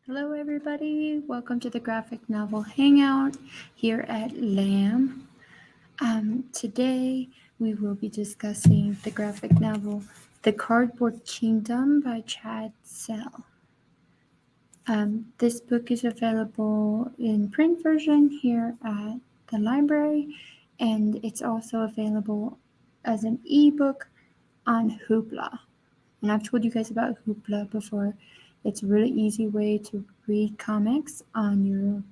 Hello, everybody. Welcome to the graphic novel Hangout here at LAM. Today, we will be discussing the graphic novel The Cardboard Kingdom by Chad Sell. This book is available in print version here at the library, and it's also available as an ebook on Hoopla. And I've told you guys about Hoopla before. It's a really easy way to read comics on your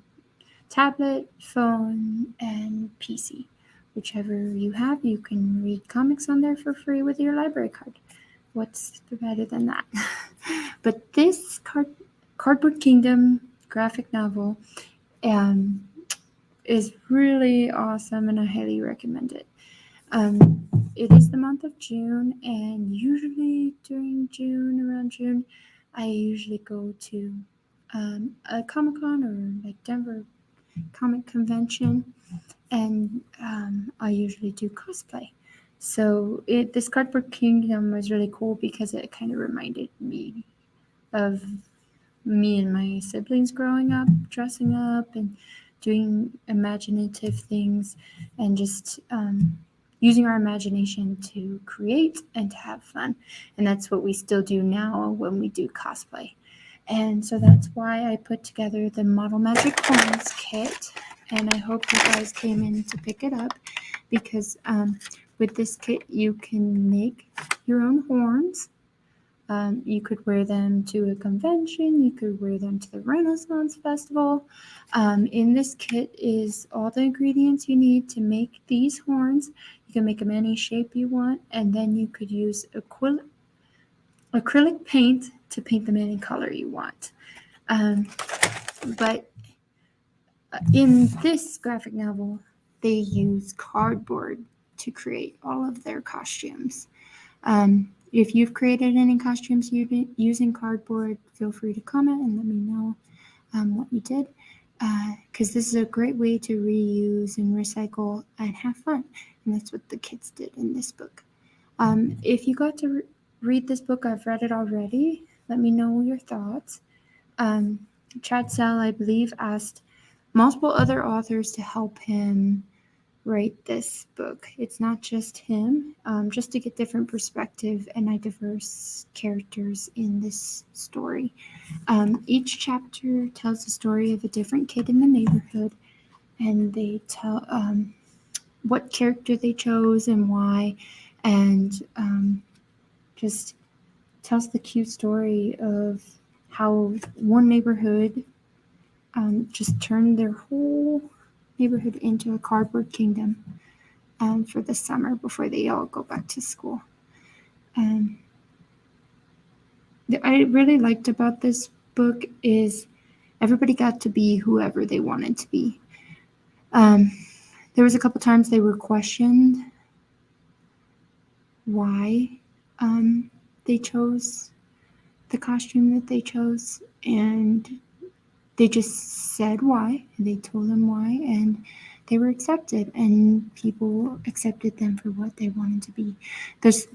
tablet, phone, and PC. Whichever you have, you can read comics on there for free with your library card. What's better than that? But this Cardboard Kingdom graphic novel is really awesome, and I highly recommend it. It is the month of June, and usually around June, I usually go to a Comic-Con or like Denver Comic Convention, and I usually do cosplay. So this Cardboard Kingdom was really cool because it kind of reminded me of me and my siblings growing up, dressing up and doing imaginative things, and just using our imagination to create and to have fun. And that's what we still do now when we do cosplay. And so that's why I put together the Model Magic Horns kit. And I hope you guys came in to pick it up because with this kit, you can make your own horns. You could wear them to a convention. You could wear them to the Renaissance Festival. In this kit is all the ingredients you need to make these horns. You can make them any shape you want, and then you could use acrylic paint to paint them any color you want. But in this graphic novel, they use cardboard to create all of their costumes. If you've created any costumes using cardboard, feel free to comment and let me know what you did, because this is a great way to reuse and recycle and have fun, and that's what the kids did in this book. If you got to read this book, I've read it already. Let me know your thoughts. Chad Sell, I believe, asked multiple other authors to help him write this book. It's not just him, just to get different perspective and diverse characters in this story. Each chapter tells the story of a different kid in the neighborhood, and they tell what character they chose and why, and just tells the cute story of how one neighborhood just turned their whole neighborhood into a cardboard kingdom for the summer before they all go back to school. I really liked about this book is everybody got to be whoever they wanted to be. There was a couple times they were questioned why they chose the costume that they chose, and they just said why, and they told them why, and they were accepted, and people accepted them for what they wanted to be.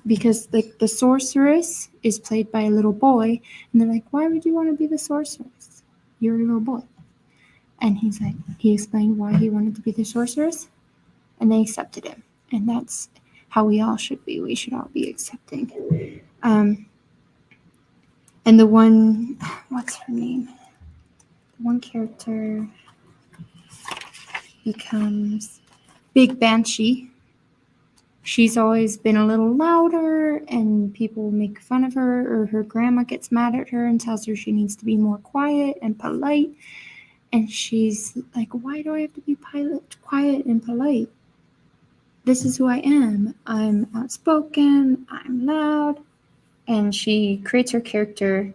Because like the sorceress is played by a little boy, and they're like, why would you want to be the sorceress? You're a little boy. And he explained why he wanted to be the sorceress, and they accepted him. And that's how we all should be. We should all be accepting. And the one, what's her name? One character becomes Big Banshee. She's always been a little louder, and people make fun of her, or her grandma gets mad at her and tells her she needs to be more quiet and polite. And she's like, why do I have to be quiet and polite? This is who I am. I'm outspoken, I'm loud. And she creates her character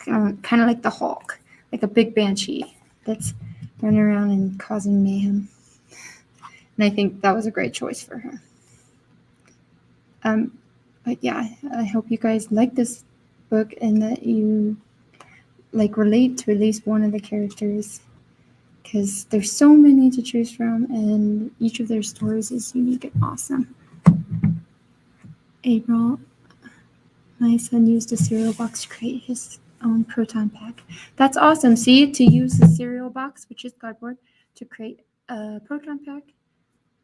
kind of like the Hulk, like a big banshee that's running around and causing mayhem. And I think that was a great choice for her. But yeah, I hope you guys like this book and that you like relate to at least one of the characters, because there's so many to choose from, and each of their stories is unique and awesome. April, my son used a cereal box to create his own proton pack. That's awesome. See, to use the cereal box, which is cardboard, to create a proton pack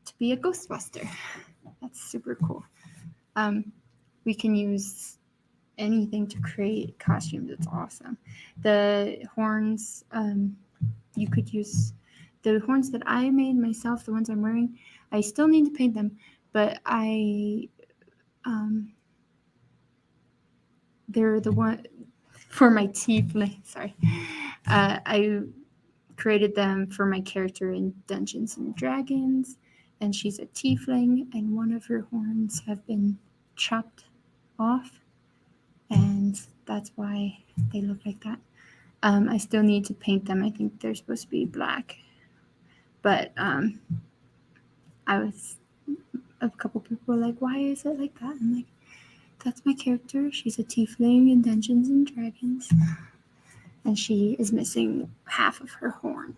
to be a Ghostbuster. That's super cool. We can use anything to create costumes. It's awesome. The horns, you could use the horns that I made myself, the ones I'm wearing. I still need to paint them, but they're the one for my tiefling. Sorry, I created them for my character in Dungeons and Dragons, and she's a tiefling, and one of her horns have been chopped off, and that's why they look like that. I still need to paint them. I think they're supposed to be black, but a couple people were like, why is it like that? I'm like, that's my character. She's a tiefling in Dungeons and Dragons, and she is missing half of her horn.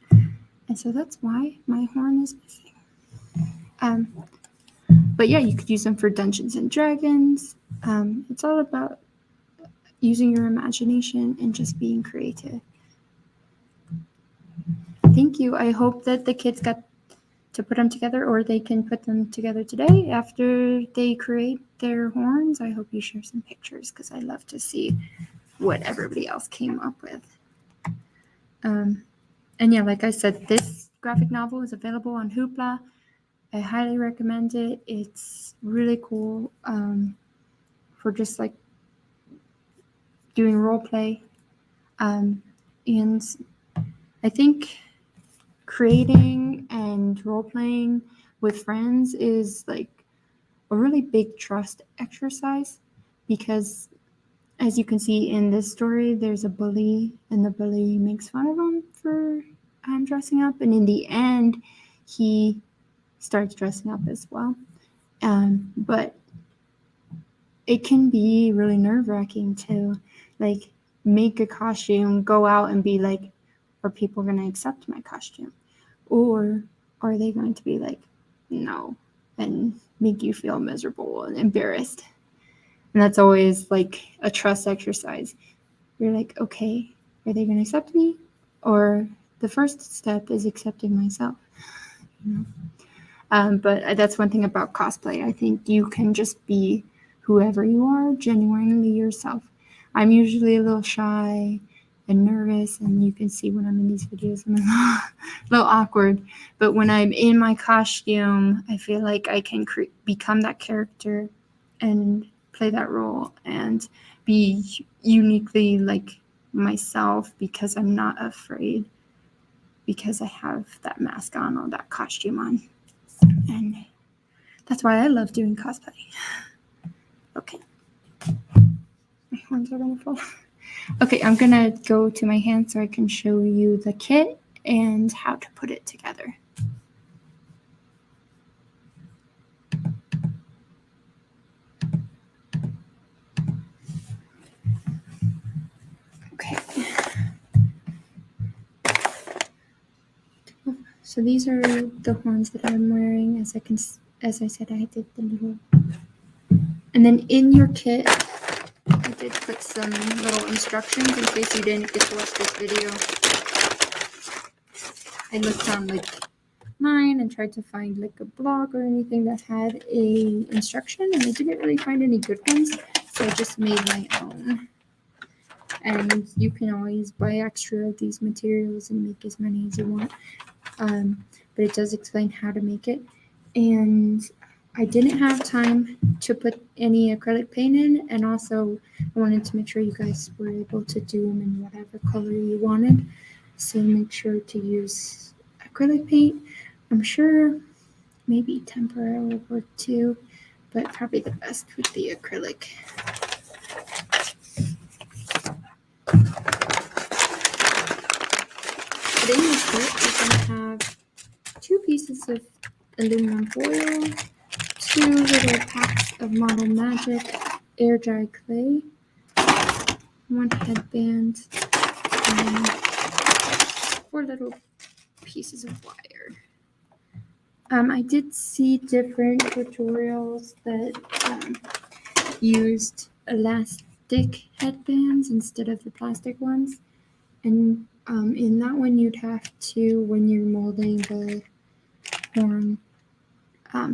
And so that's why my horn is missing. But yeah, you could use them for Dungeons and Dragons. It's all about using your imagination and just being creative. Thank you. I hope that the kids got to put them together, or they can put them together today after they create their horns. I hope you share some pictures, because I love to see what everybody else came up with. And yeah, like I said, this graphic novel is available on Hoopla. I highly recommend it. It's really cool for just like doing role play. And I think creating and role playing with friends is like a really big trust exercise, because as you can see in this story, there's a bully, and the bully makes fun of him for dressing up, and in the end he starts dressing up as well. But it can be really nerve-wracking to like make a costume, go out and be like, are people going to accept my costume, or are they going to be like, no, and make you feel miserable and embarrassed? And that's always like a trust exercise. You're like, okay, are they going to accept me? Or the first step is accepting myself. But that's one thing about cosplay. I think you can just be whoever you are, genuinely yourself. I'm usually a little shy and nervous, and you can see when I'm in these videos, I'm a little awkward. But when I'm in my costume, I feel like I can become that character and play that role and be uniquely like myself, because I'm not afraid, because I have that mask on or that costume on. And that's why I love doing cosplay. Okay. My horns are gonna fall. Okay, I'm gonna go to my hand so I can show you the kit and how to put it together. Okay. So these are the horns that I'm wearing. As I said, I did the little. And then in your kit, I did put some little instructions in case you didn't get to watch this video. I looked on like mine and tried to find like a blog or anything that had a instruction, and I didn't really find any good ones, so I just made my own. And you can always buy extra of these materials and make as many as you want, but it does explain how to make it. And I didn't have time to put any acrylic paint in, and also I wanted to make sure you guys were able to do them in whatever color you wanted, so make sure to use acrylic paint. I'm sure maybe tempera will work too, but probably the best would be acrylic. But in this kit, you're going to have 2 pieces of aluminum foil, 2 little packs of Model Magic air dry clay, 1 headband, and 4 little pieces of wire. I did see different tutorials that used elastic stick headbands instead of the plastic ones. And in that one, you'd have to, when you're molding the horn,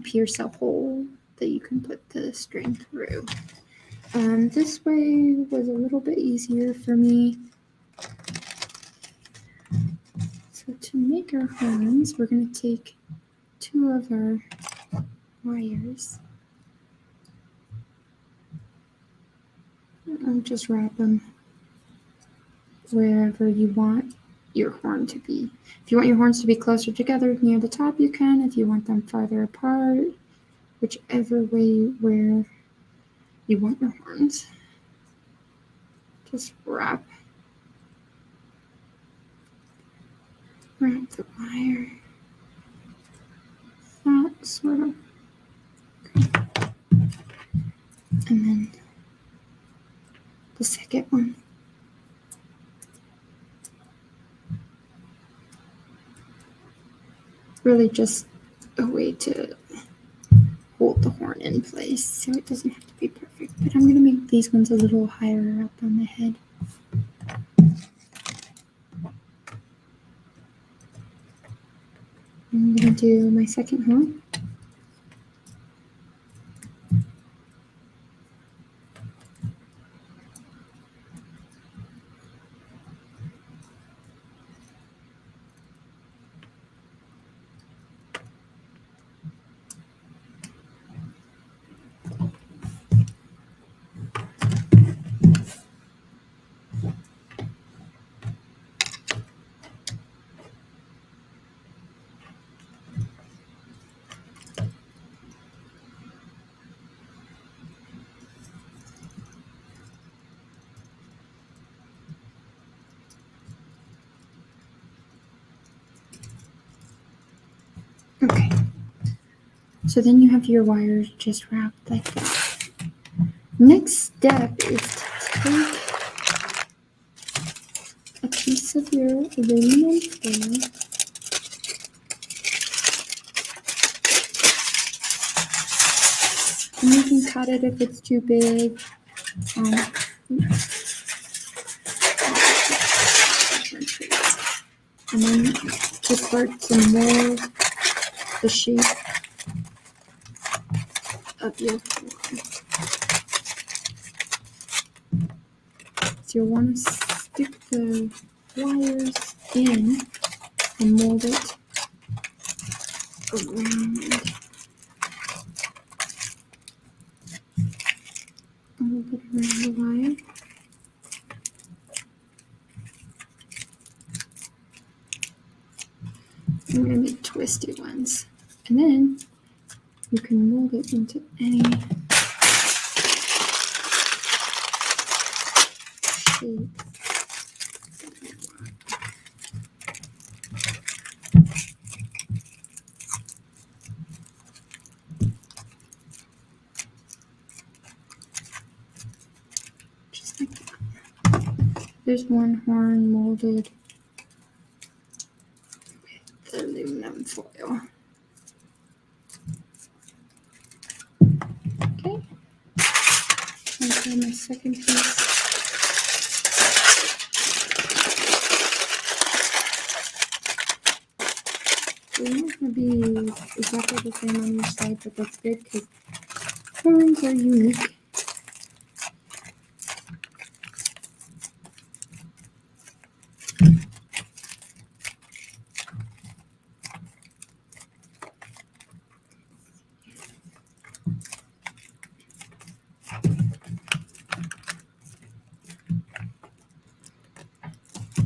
pierce a hole that you can put the string through. This way was a little bit easier for me. So to make our horns, we're going to take 2 of our wires and just wrap them wherever you want your horn to be. If you want your horns to be closer together near the top, you can. If you want them farther apart, whichever way where you want your horns. Just wrap the wire. That sort of. And then the second one. Really just a way to hold the horn in place so it doesn't have to be perfect. But I'm going to make these ones a little higher up on the head. I'm going to do my second horn. Okay, so then you have your wires just wrapped like that. Next step is to take a piece of your aluminum foil and you can cut it if it's too big. And then just start to mold the shape of your horn. So you'll want to stick the wires in and mold it around. A little bit around the wire. I'm going to make twisty ones. And then you can mold it into any shape. Just like that. There's one horn molded with the aluminum foil. Okay. And for my second piece. They're not going to be exactly the same on each side, but that's good because horns are unique.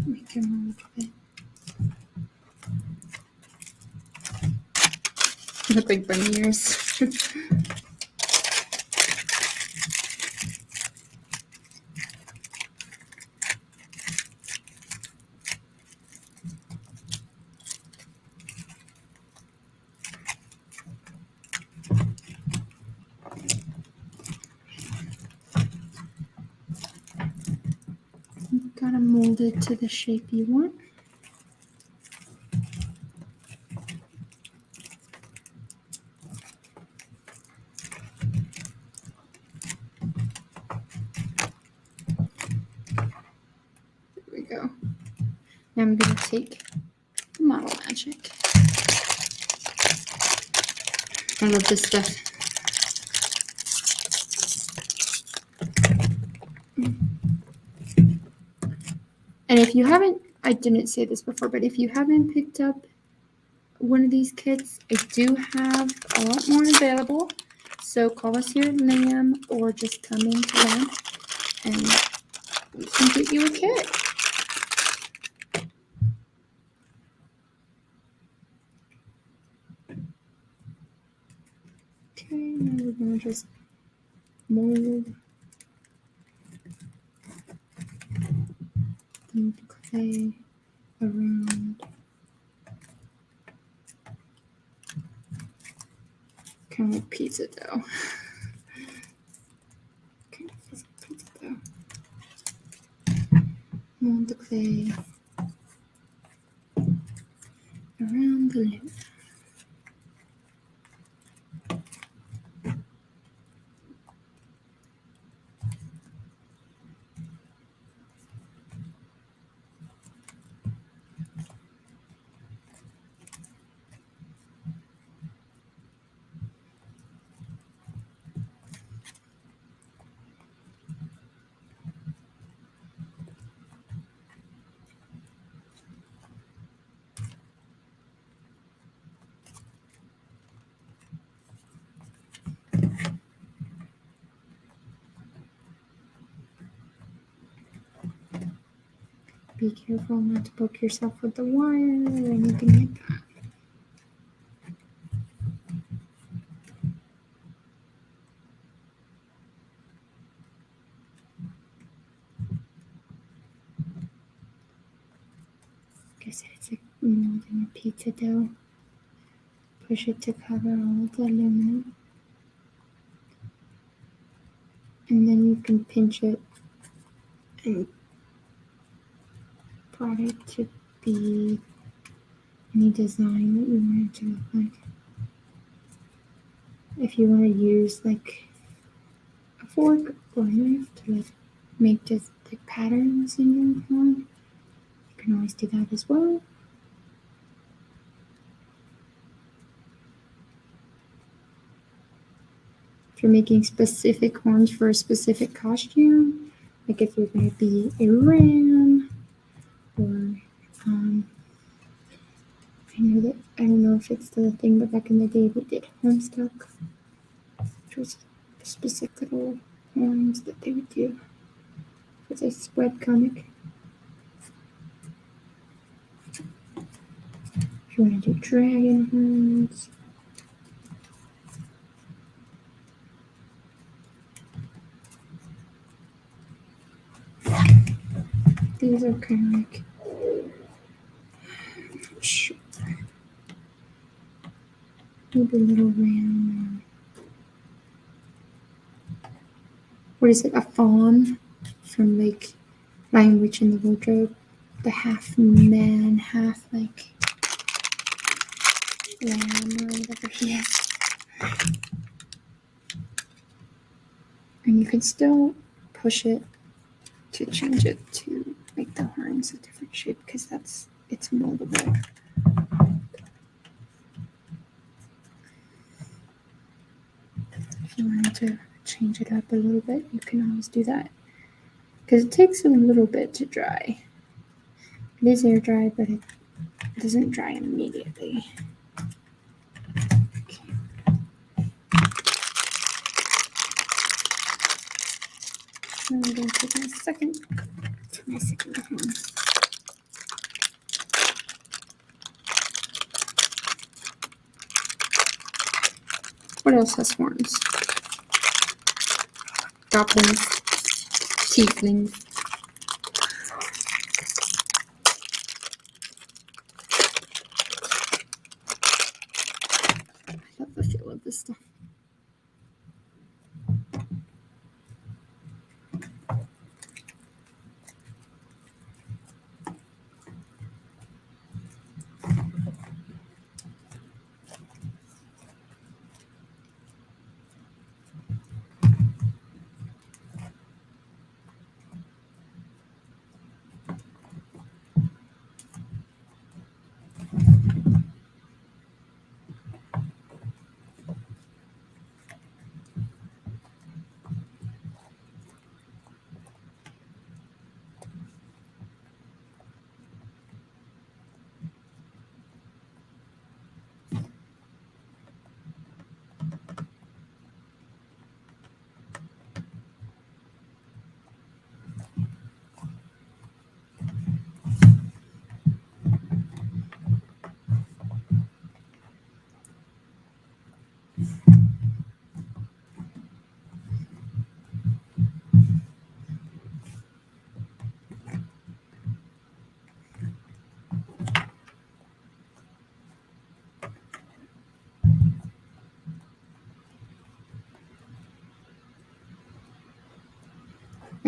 Make them a little bit. Look like bunny ears. You've got to mold it to the shape you want. I'm going to take Model Magic. I love this stuff. And if you haven't, I didn't say this before, but if you haven't picked up one of these kits, I do have a lot more available. So call us here at LAM or just come into LAM and we can get you a kit. Okay, now we're going to just mold the clay around kind of like pizza dough. Kind of like pizza dough. Mold the clay around the loop. Be careful not to poke yourself with the wire or anything like that. Like I said, it's like molding a pizza dough. Push it to cover all of the aluminum. And then you can pinch it and prod it to be any design that you want it to look like. If you want to use like a fork or a knife to like make just like patterns in your horn, you can always do that as well. If you're making specific horns for a specific costume, like if you're going to be a ram or I don't know if it's still a thing, but back in the day we did Homestuck, which was specific little horns that they would do for this webcomic. If you want to do dragon horns, these are kind of like, sure, maybe a little ram. What is it? A fawn from like Lion Witch in the Wardrobe. The half man, half like lamb or whatever he is. And you can still push it to change it to make the horns a different shape because it's moldable. If you wanted to change it up a little bit, you can always do that. Because it takes a little bit to dry. It is air dry, but it doesn't dry immediately. Okay. So I'm going to take my second horn. What else has horns? Goblins, tieflings. I love the feel of this stuff.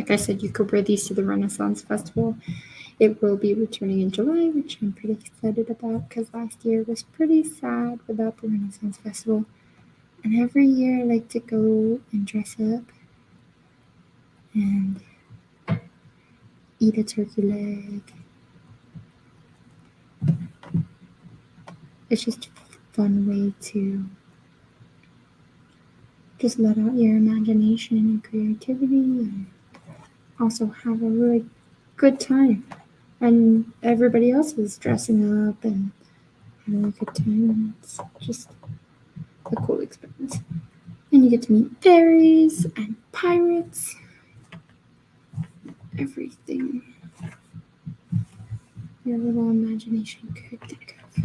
Like I said, you could wear these to the Renaissance Festival. It will be returning in July, which I'm pretty excited about because last year was pretty sad without the Renaissance Festival. And every year I like to go and dress up and eat a turkey leg. It's just a fun way to just let out your imagination and creativity and also have a really good time. And everybody else is dressing up and having a good time. It's just a cool experience. And you get to meet fairies and pirates. Everything your little imagination could think of.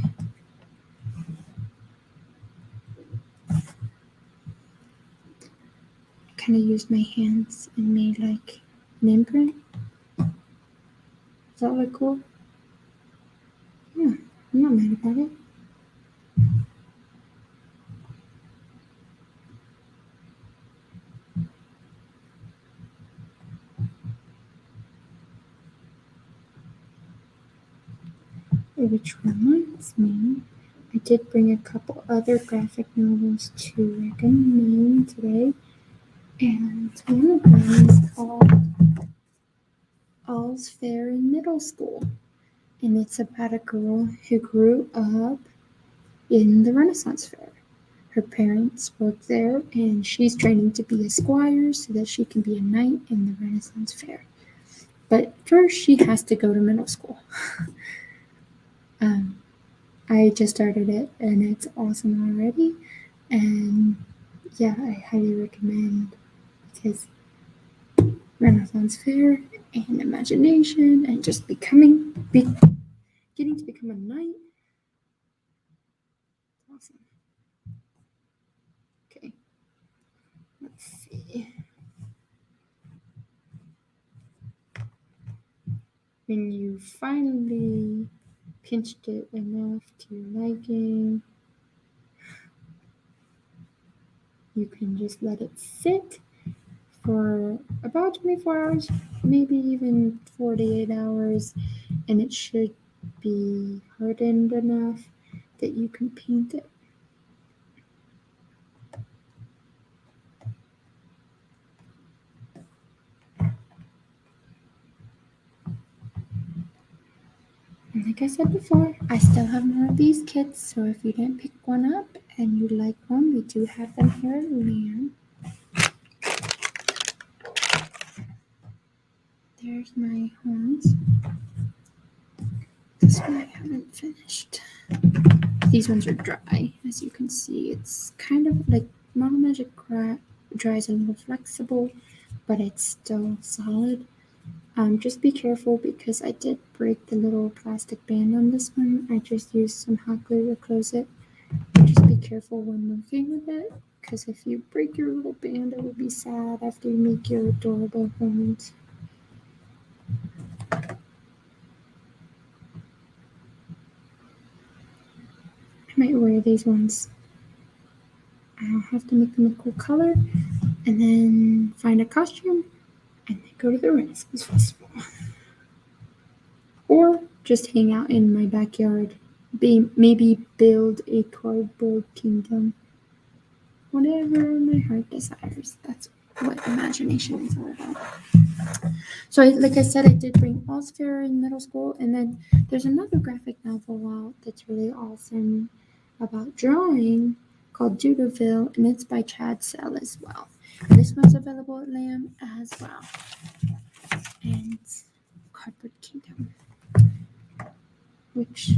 Kind of used my hands and made like an imprint. Does that look cool? Yeah, I'm not mad about it. Which reminds me, I did bring a couple other graphic novels to recommend today. And one of them is called All's Fair in Middle School. And it's about a girl who grew up in the Renaissance Fair. Her parents work there, and she's training to be a squire so that she can be a knight in the Renaissance Fair. But first, she has to go to middle school. I just started it, and it's awesome already. And yeah, I highly recommend because Renaissance Fair and imagination and just getting to become a knight. Awesome. Okay, let's see. When you finally pinched it enough to your liking, you can just let it sit for about 24 hours, maybe even 48 hours, and it should be hardened enough that you can paint it. And like I said before, I still have more of these kits, so if you didn't pick one up and you like one, we do have them here at LAM. There's my horns. This one I haven't finished. These ones are dry, as you can see. It's kind of like Model Magic dries a little flexible, but it's still solid. Just be careful because I did break the little plastic band on this one. I just used some hot glue to close it. Just be careful when working with it, because if you break your little band, it will be sad after you make your adorable horns. I might wear these ones. I'll have to make them a cool color and then find a costume and then go to the Renaissance Festival. Or just hang out in my backyard. Maybe build a cardboard kingdom. Whatever my heart desires. That's what imagination is all about. So, like I said, I did bring All's Fair in middle school, and then there's another graphic novel out that's really awesome about drawing called Dudoville, and it's by Chad Sell as well. And this one's available at LAM as well. And it's Cardboard Kingdom, which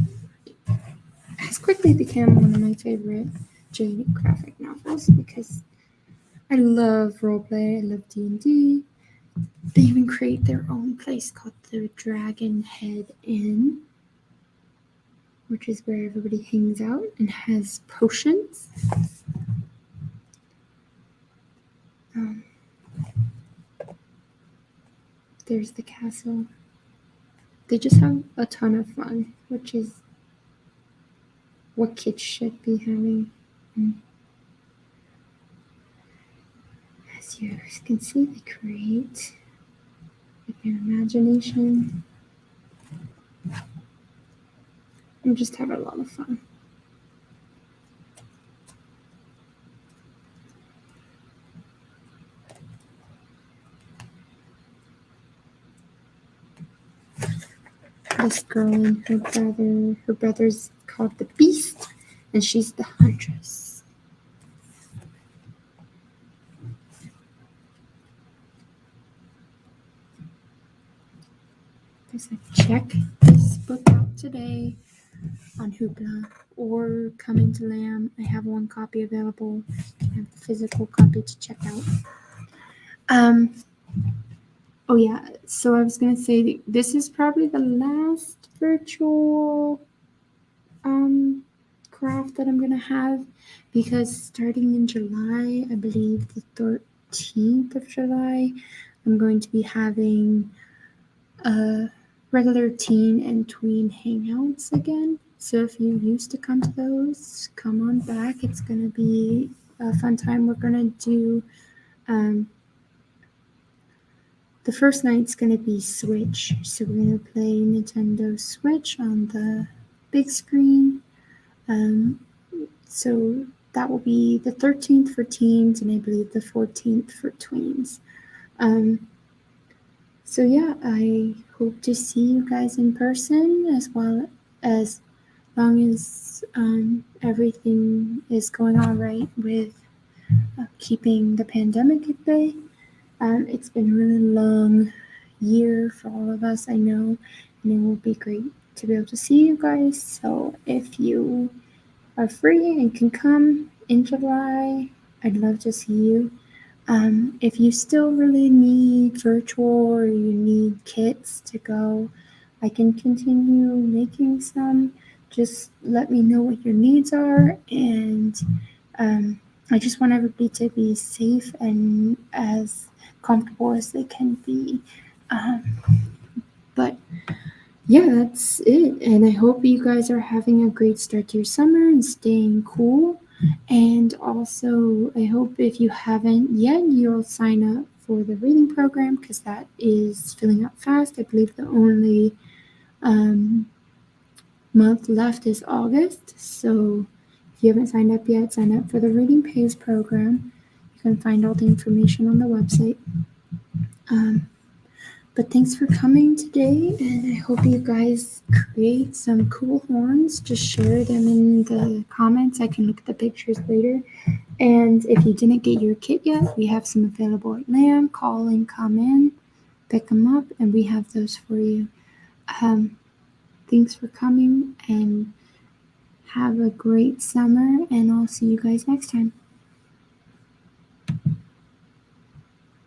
has quickly become one of my favorite J graphic novels because I love roleplay, I love D&D. They even create their own place called the Dragon Head Inn, which is where everybody hangs out and has potions. There's the castle. They just have a ton of fun, which is what kids should be having. As you can see, they create with your imagination. I'm just having a lot of fun. This girl and her brother's called the Beast, and she's the Huntress. There's a check this book out today on Hoopla or Coming to Lamb. I have one copy available. You can have the physical copy to check out. Oh yeah, so I was gonna say this is probably the last virtual craft that I'm gonna have, because starting in July, I believe the 13th of July, I'm going to be having regular teen and tween hangouts again. So if you used to come to those, come on back. It's gonna be a fun time. We're gonna do the first night's gonna be Switch. So we're gonna play Nintendo Switch on the big screen. So that will be the 13th for teens, and I believe the 14th for tweens. So yeah, I hope to see you guys in person, as well as long as everything is going all right with keeping the pandemic at bay. It's been a really long year for all of us, I know, and it will be great to be able to see you guys. So if you are free and can come in July, I'd love to see you. If you still really need virtual or you need kits to go, I can continue making some. Just let me know what your needs are, and I just want everybody to be safe and as comfortable as they can be. But yeah, that's it. And I hope you guys are having a great start to your summer and staying cool. And also, I hope if you haven't yet, you'll sign up for the reading program, because that is filling up fast. I believe the only month left is August. So if you haven't signed up yet, sign up for the Reading Pays program. You can find all the information on the website. But thanks for coming today, and I hope you guys create some cool horns. Just share them in the comments. I can look at the pictures later. And if you didn't get your kit yet, we have some available at Lamb. Call and come in, pick them up, and we have those for you. Thanks for coming, and have a great summer, and I'll see you guys next time.